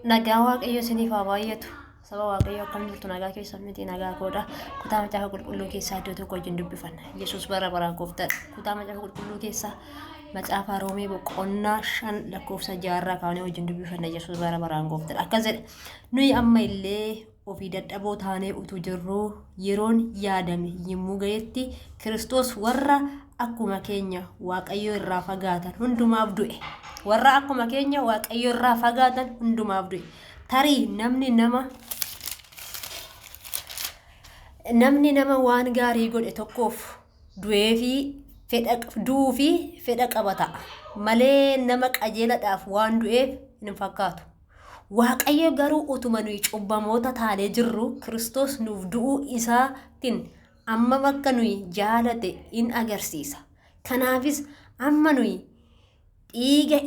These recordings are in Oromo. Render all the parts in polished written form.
Nagaa Waaqayyo isiniif haa baay'atu. Saba Waaqayyo akkam jirtu nagaa keessan miti nagaa koodha. Kutaa macaafa qulqulluu keessaa iddoo tokko wajjin dubbifanna. Yesuus bara baraan gooftaadha. Kutaa macaafa qulqulluu keessaa macaafa Roomee boqonnaa 5 lakkoofsa 6 kaanee wajjin dubbifanna. Yesuus bara baraan gooftaadha. Akkas jedha. Nuyi amma illee ofii dadhaboo taanee utuu jirruu yeroon yaadame yommuu ga'etti Kiristoos warra akkuma keenya Waaqayyo irraa fagaatan hundumaaf du'e. Warra akkuma keenya Waaqayyo irraa fagaatan hundumaaf du'e. Tarii namni nama waan gaarii godhe tokkoof du'uu fi fedha qabata malee nama qajeeladhaaf waan du'eef hin fakkaatu. Waaqayyo garuu utuma nuyi cubbamoota taanee jirru Kiristoos nuuf du'uu isaatiin amma bakka nuyi jaalate in agarsiisa. Kanaafis amma nuyi dhiiga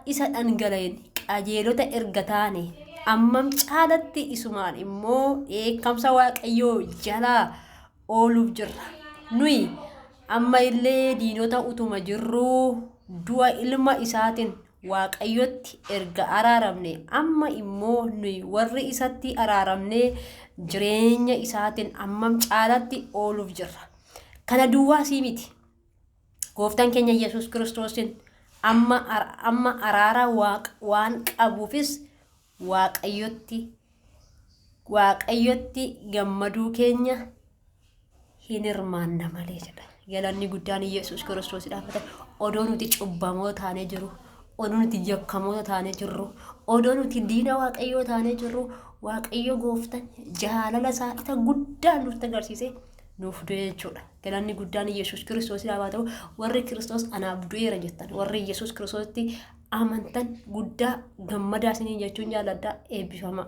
isa dhangala'een qajeelota erga taane ammam caalatti isumaan immoo dheekkamsa Waaqayyoo jalaa ooluuf jirra. Nuyi amma illee diinota utuma jirruu du'a ilma isaatiin Waaqayyotti erga araaramne amma immoo nuyi warri isatti araaramne jireenya isaatiin ammam caalatti ooluuf jirra. Kana duwwaa sii miti. Gooftaan keenya Yesuus Kiristoosin amma araara waan qabuufis Waaqayyotti gammaduu keenya hin hirmaanna malee jedha. Galanni guddaan Yesuus Kiristoosidhaaf odoo nuti cubbamoo taanee jiru, odoo nuti yakkamoo taanee jirru, odoo nuti diina Waaqayyoo taanee jirru, Waaqayyo gooftaan jaalala isaa isa guddaa nutti agarsiise nuuf du'e jechuudha. Galanni guddaan Yesuus Kiristoosidhaaf haa ta'u. Warri Kiristoos anaaf du'eera jettan, warri Yesuus Kiristoositti amantan guddaa gammadaa isiniin jechuun jaalladhaa. Eebbifama.